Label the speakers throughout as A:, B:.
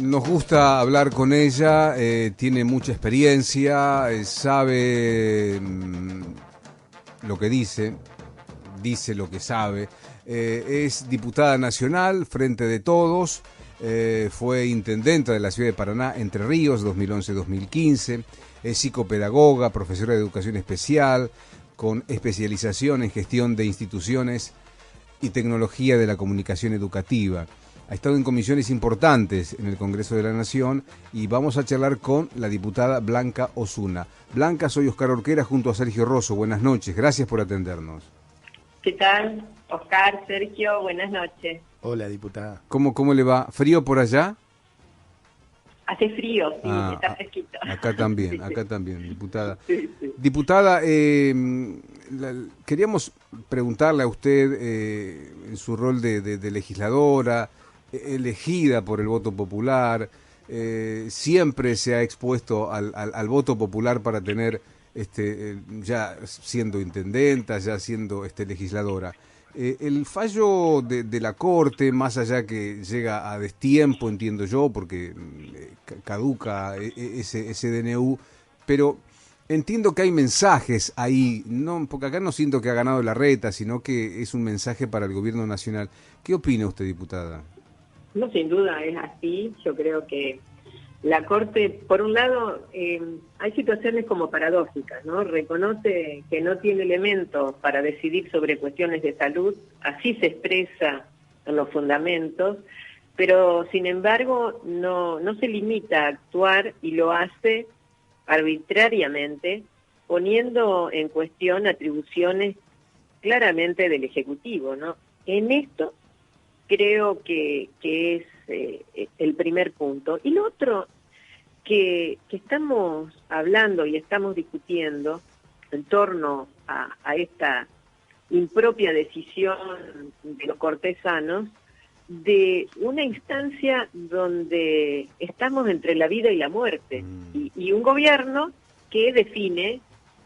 A: Nos gusta hablar con ella, tiene mucha experiencia, sabe lo que dice lo que sabe. Es diputada nacional, Frente de Todos, fue intendenta de la ciudad de Paraná, Entre Ríos, 2011-2015, es psicopedagoga, profesora de educación especial, con especialización en gestión de instituciones y tecnología de la comunicación educativa. Ha estado en comisiones importantes en el Congreso de la Nación y vamos a charlar con la diputada Blanca Osuna. Blanca, soy Oscar Orquera junto a Sergio Rosso. Buenas noches, gracias por atendernos.
B: ¿Qué tal, Oscar, Sergio? Buenas noches.
C: Hola, diputada.
A: ¿Cómo le va? ¿Frío por allá?
B: Hace frío, sí, está fresquito.
A: Acá también, diputada.
B: Sí.
A: Diputada, queríamos preguntarle a usted, en su rol de legisladora, elegida por el voto popular, siempre se ha expuesto al voto popular para tener, ya siendo intendenta, ya siendo legisladora. El fallo de la Corte, más allá que llega a destiempo, entiendo yo, porque caduca ese DNU, pero entiendo que hay mensajes ahí, no, porque acá no siento que ha ganado la reta, sino que es un mensaje para el gobierno nacional. ¿Qué opina usted, diputada?
B: No, sin duda es así. Yo creo que la Corte, por un lado, hay situaciones como paradójicas, ¿no? Reconoce que no tiene elementos para decidir sobre cuestiones de salud, así se expresa en los fundamentos, pero sin embargo no se limita a actuar y lo hace arbitrariamente, poniendo en cuestión atribuciones claramente del Ejecutivo, ¿no? En esto creo que es el primer punto. Y lo otro que estamos hablando y estamos discutiendo en torno a esta impropia decisión de los cortesanos, de una instancia donde estamos entre la vida y la muerte, y un gobierno que define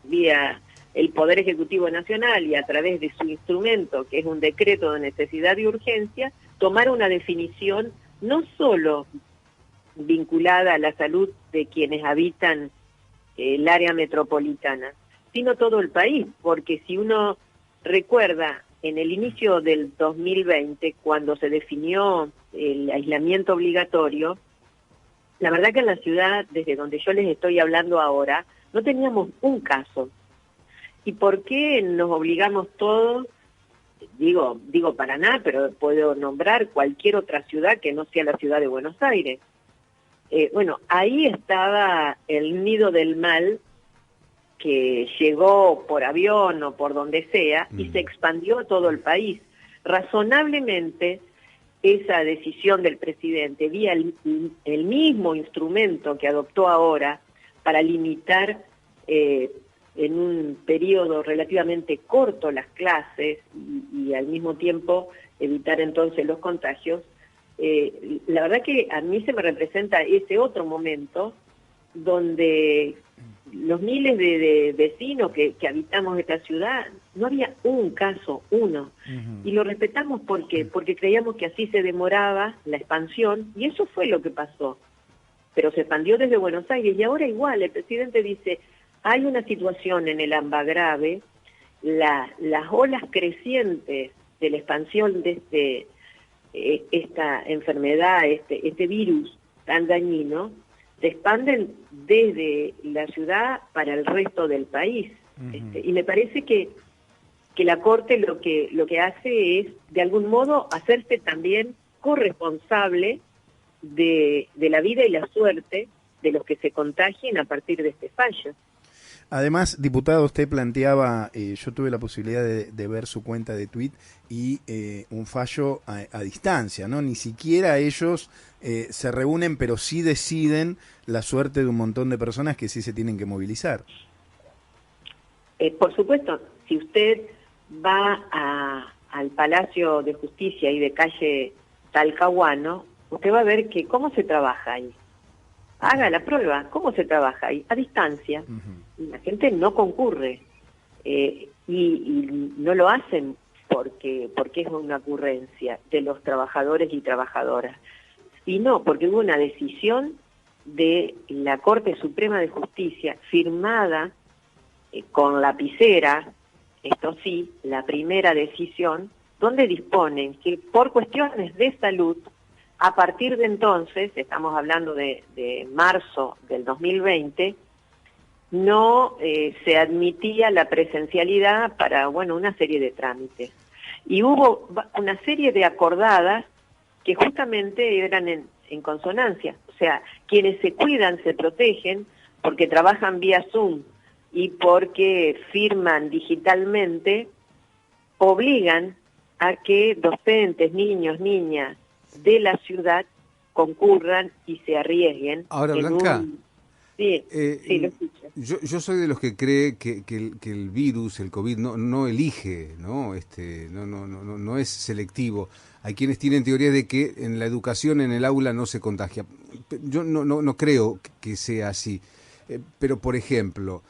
B: vía el Poder Ejecutivo Nacional y a través de su instrumento, que es un decreto de necesidad y urgencia, tomar una definición no solo vinculada a la salud de quienes habitan el área metropolitana, sino todo el país, porque si uno recuerda en el inicio del 2020, cuando se definió el aislamiento obligatorio, la verdad que en la ciudad, desde donde yo les estoy hablando ahora, no teníamos un caso. ¿Y por qué nos obligamos todos? Digo Paraná, pero puedo nombrar cualquier otra ciudad que no sea la ciudad de Buenos Aires. Bueno, ahí estaba el nido del mal que llegó por avión o por donde sea y se expandió a todo el país. Razonablemente, esa decisión del presidente, vía el mismo instrumento que adoptó ahora para limitar en un periodo relativamente corto las clases y al mismo tiempo evitar entonces los contagios, la verdad que a mí se me representa ese otro momento donde los miles de vecinos que habitamos esta ciudad, no había un caso, uno, y lo respetamos porque creíamos que así se demoraba la expansión, y eso fue lo que pasó, pero se expandió desde Buenos Aires, y ahora igual, el presidente dice, hay una situación en el AMBA grave, las olas crecientes de la expansión de esta enfermedad, este virus tan dañino, se expanden desde la ciudad para el resto del país. Y me parece que la Corte lo que hace es, de algún modo, hacerse también corresponsable de la vida y la suerte de los que se contagien a partir de este fallo.
C: Además, diputado, usted planteaba, yo tuve la posibilidad de ver su cuenta de Twitter y un fallo a distancia, ¿no? Ni siquiera ellos se reúnen, pero sí deciden la suerte de un montón de personas que sí se tienen que movilizar.
B: Por supuesto, si usted va al Palacio de Justicia y de calle Talcahuano, usted va a ver que cómo se trabaja ahí. Haga la prueba, ¿cómo se trabaja ahí? A distancia. La gente no concurre y no lo hacen porque es una ocurrencia de los trabajadores y trabajadoras. Y no, porque hubo una decisión de la Corte Suprema de Justicia firmada con lapicera, esto sí, la primera decisión, donde disponen que por cuestiones de salud, a partir de entonces, estamos hablando de marzo del 2020, no se admitía la presencialidad para, bueno, una serie de trámites. Y hubo una serie de acordadas que justamente eran en consonancia. O sea, quienes se cuidan, se protegen, porque trabajan vía Zoom y porque firman digitalmente, obligan a que docentes, niños, niñas de la ciudad concurran y se arriesguen.
A: Ahora, Blanca,
B: Sí, sí, lo escucho.
A: yo soy de los que cree que el virus, el COVID, no elige, ¿no? No es selectivo. Hay quienes tienen teorías de que en la educación, en el aula, no se contagia. Yo no creo que sea así. Pero, por ejemplo,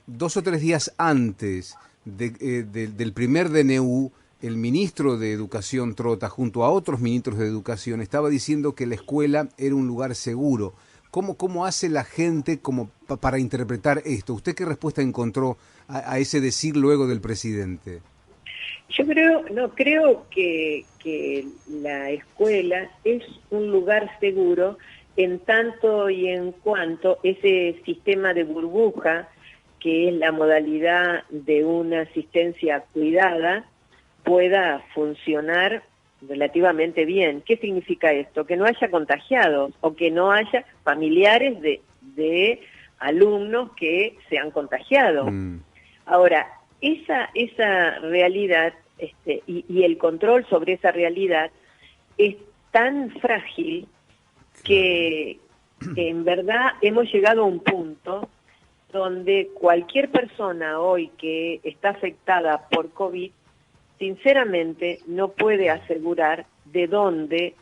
A: 2 o 3 días antes del primer DNU, el ministro de Educación, Trota, junto a otros ministros de Educación, estaba diciendo que la escuela era un lugar seguro. ¿Cómo hace la gente para interpretar esto? ¿Usted qué respuesta encontró a ese decir luego del presidente?
B: Yo creo que la escuela es un lugar seguro en tanto y en cuanto ese sistema de burbuja, que es la modalidad de una asistencia cuidada, pueda funcionar relativamente bien. ¿Qué significa esto? Que no haya contagiados o que no haya familiares de alumnos que se han contagiado. Ahora, esa realidad y el control sobre esa realidad es tan frágil que en verdad hemos llegado a un punto donde cualquier persona hoy que está afectada por COVID, sinceramente no puede asegurar de dónde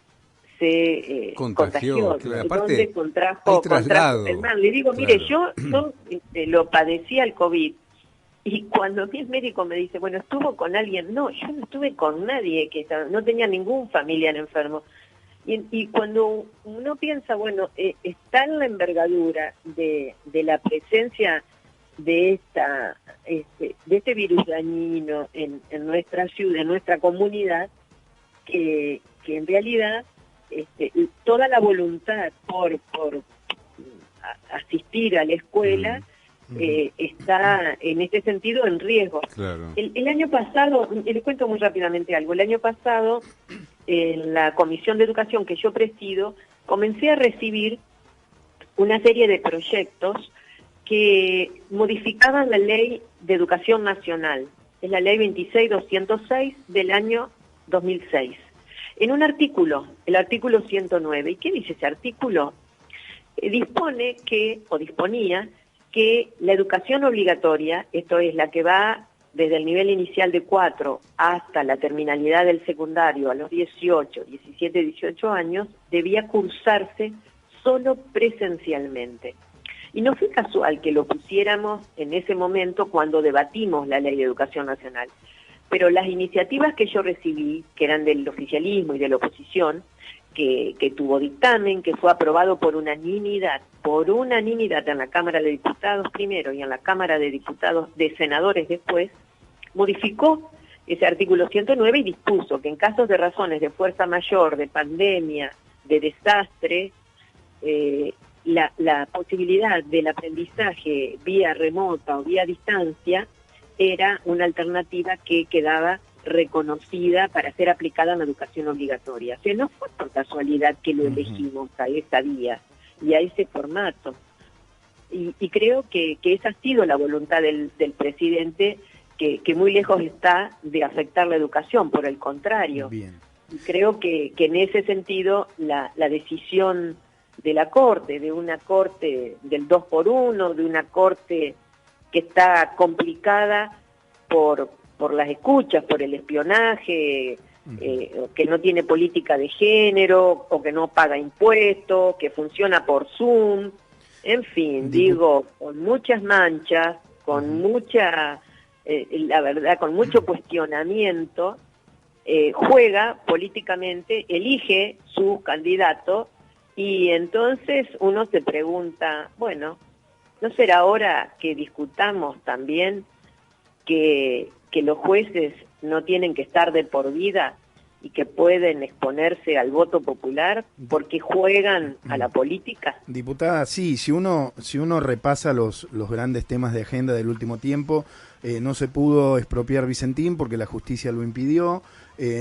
B: se contagió,
A: claro.
B: de dónde contrajo el mal. Le digo, claro, mire, yo lo padecía el COVID, y cuando mi médico me dice, bueno, ¿estuvo con alguien? No, yo no estuve con nadie, no tenía ningún familiar enfermo. Y cuando uno piensa, bueno, está en la envergadura de la presencia de este virus dañino en nuestra ciudad, en nuestra comunidad, que en realidad toda la voluntad por asistir a la escuela está en este sentido en riesgo.
A: Claro.
B: El año pasado, les cuento muy rápidamente algo, el año pasado en la Comisión de Educación que yo presido, comencé a recibir una serie de proyectos que modificaban la Ley de Educación Nacional, es la Ley 26.206 del año 2006. En un artículo, el artículo 109, ¿y qué dice ese artículo? Disponía que la educación obligatoria, esto es la que va desde el nivel inicial de 4 hasta la terminalidad del secundario a los 18, 17, 18 años, debía cursarse solo presencialmente. Y no fue casual que lo pusiéramos en ese momento cuando debatimos la Ley de Educación Nacional. Pero las iniciativas que yo recibí, que eran del oficialismo y de la oposición, que tuvo dictamen, que fue aprobado por unanimidad en la Cámara de Diputados primero y en la Cámara de Senadores después, modificó ese artículo 109 y dispuso que en casos de razones de fuerza mayor, de pandemia, de desastre, la posibilidad del aprendizaje vía remota o vía distancia era una alternativa que quedaba reconocida para ser aplicada en la educación obligatoria. O sea, no fue por casualidad que lo elegimos a esa vía y a ese formato. Y creo que esa ha sido la voluntad del presidente, que muy lejos está de afectar la educación, por el contrario.
C: Bien.
B: Y creo que en ese sentido la decisión de la Corte, de una Corte del 2x1, de una Corte que está complicada por las escuchas, por el espionaje, que no tiene política de género, o que no paga impuestos, que funciona por Zoom, en fin, digo, con muchas manchas, con mucha, la verdad, con mucho cuestionamiento, juega políticamente, elige su candidato, y entonces uno se pregunta, bueno, ¿no será hora que discutamos también que los jueces no tienen que estar de por vida y que pueden exponerse al voto popular porque juegan a la política?
C: Diputada, sí, si uno repasa los grandes temas de agenda del último tiempo, no se pudo expropiar Vicentín porque la justicia lo impidió,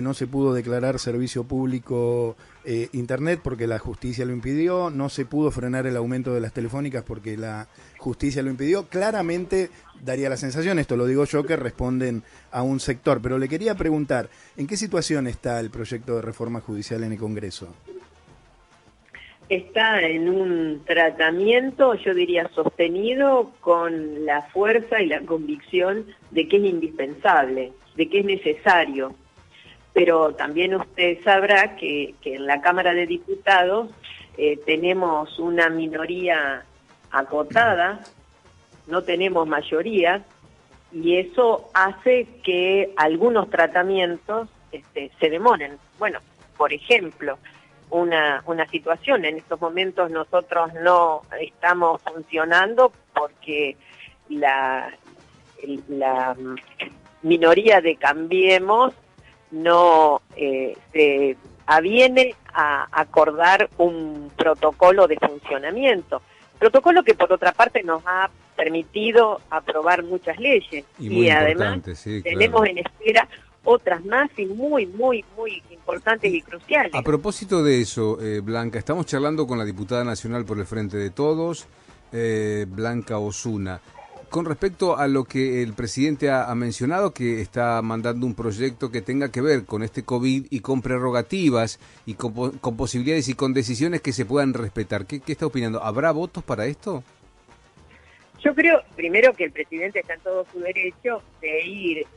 C: no se pudo declarar servicio público Internet porque la justicia lo impidió, no se pudo frenar el aumento de las telefónicas porque la justicia lo impidió. Claramente daría la sensación, esto lo digo yo, que responden a un sector, pero le quería preguntar, ¿en qué situación está el proyecto de reforma judicial en el Congreso?
B: Está en un tratamiento, yo diría, sostenido con la fuerza y la convicción de que es indispensable, de que es necesario. Pero también usted sabrá que en la Cámara de Diputados tenemos una minoría acotada, no tenemos mayoría, y eso hace que algunos tratamientos se demoren. Bueno, por ejemplo, una situación, en estos momentos nosotros no estamos funcionando porque la minoría de Cambiemos no se aviene a acordar un protocolo de funcionamiento. Protocolo que por otra parte nos ha permitido aprobar muchas leyes. Y además
A: sí,
B: tenemos
A: claro.
B: en espera otras más y muy importantes y cruciales.
A: A propósito de eso, Blanca, estamos charlando con la diputada nacional por el Frente de Todos, Blanca Osuna. Con respecto a lo que el presidente ha mencionado, que está mandando un proyecto que tenga que ver con este COVID y con prerrogativas y con posibilidades y con decisiones que se puedan respetar. ¿Qué está opinando? ¿Habrá votos para esto?
B: Yo creo, primero, que el presidente está en todo su derecho de ir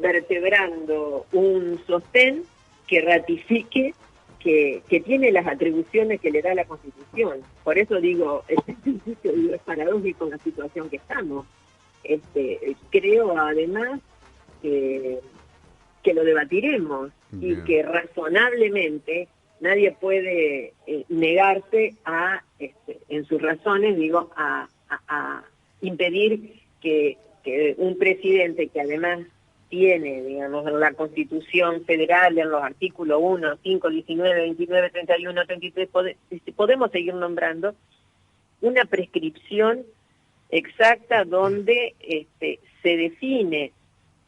B: vertebrando un sostén que ratifique que tiene las atribuciones que le da la Constitución. Por eso digo, es paradójico la situación que estamos. Creo además que lo debatiremos. Bien. Y que razonablemente nadie puede negarse a, en sus razones, digo, a impedir que un presidente que además tiene, digamos, en la Constitución Federal, en los artículos 1, 5, 19, 29, 31, 33, podemos seguir nombrando, una prescripción exacta donde se define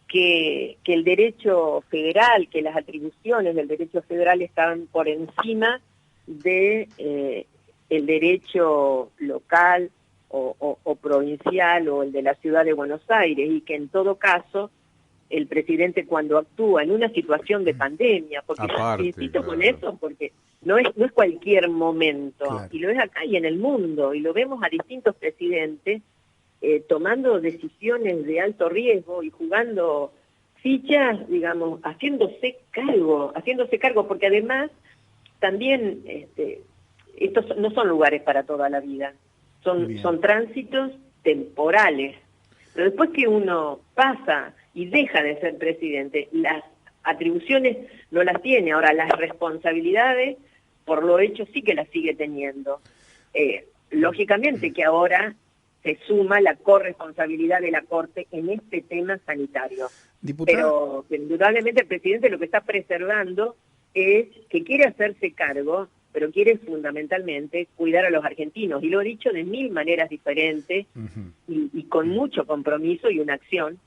B: que el derecho federal, que las atribuciones del derecho federal están por encima de el derecho local o provincial o el de la ciudad de Buenos Aires, y que en todo caso el presidente, cuando actúa en una situación de pandemia, porque
A: aparte,
B: insisto
A: claro,
B: con eso, porque no es cualquier momento,
C: claro,
B: y lo es acá y en el mundo, y lo vemos a distintos presidentes tomando decisiones de alto riesgo y jugando fichas, digamos, haciéndose cargo, porque además también estos no son lugares para toda la vida, son tránsitos temporales. Pero después que uno pasa y deja de ser presidente, las atribuciones no las tiene. Ahora, las responsabilidades, por lo hecho, sí que las sigue teniendo. Lógicamente que ahora se suma la corresponsabilidad de la Corte en este tema sanitario. Pero indudablemente el presidente lo que está preservando es que quiere hacerse cargo, pero quiere fundamentalmente cuidar a los argentinos, y lo he dicho de mil maneras diferentes, y con mucho compromiso y una acción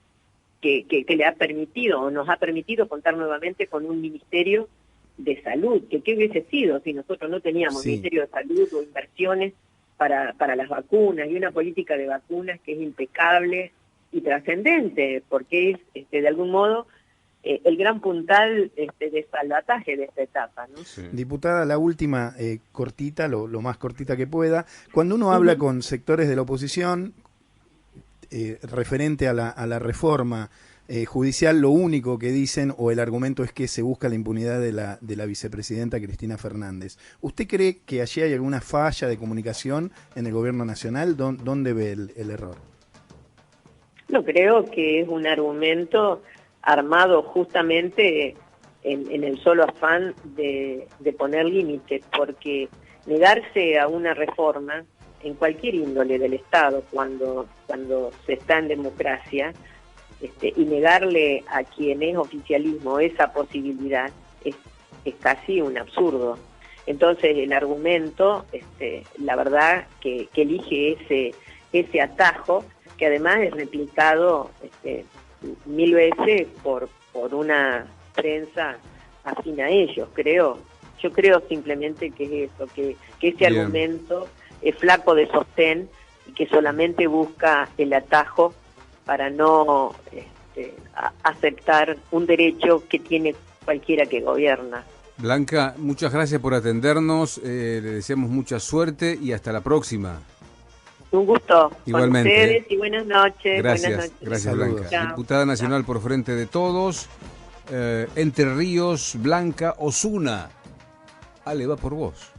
B: que le ha permitido, o nos ha permitido, contar nuevamente con un Ministerio de Salud, que qué hubiese sido si nosotros no teníamos Ministerio de Salud o inversiones para las vacunas, y una política de vacunas que es impecable y trascendente, porque es de algún modo el gran puntal de salvataje de esta etapa, ¿no?
C: Sí. Diputada, la última, cortita, lo más cortita que pueda. Cuando uno habla con sectores de la oposición referente a la reforma judicial, lo único que dicen, o el argumento, es que se busca la impunidad de la vicepresidenta Cristina Fernández. ¿Usted cree que allí hay alguna falla de comunicación en el gobierno nacional? ¿Dónde ve el error?
B: No, creo que es un argumento armado justamente en el solo afán de poner límites, porque negarse a una reforma en cualquier índole del Estado cuando se está en democracia, y negarle a quien es oficialismo esa posibilidad es casi un absurdo. Entonces el argumento, la verdad que elige ese atajo, que además es replicado 1000 veces por una prensa afín a ellos, yo creo simplemente que es eso, que ese
A: Bien.
B: argumento es flaco de sostén y que solamente busca el atajo para no aceptar un derecho que tiene cualquiera que gobierna.
A: Blanca, muchas gracias por atendernos, le deseamos mucha suerte y hasta la próxima.
B: Un gusto
A: Igualmente,
B: con ustedes y buenas noches.
A: Gracias,
B: Buenas noches.
A: gracias
C: Saludos.
A: Blanca.
B: Chao.
A: Diputada nacional por Frente de Todos, Entre Ríos, Blanca Osuna. Ale, va por vos.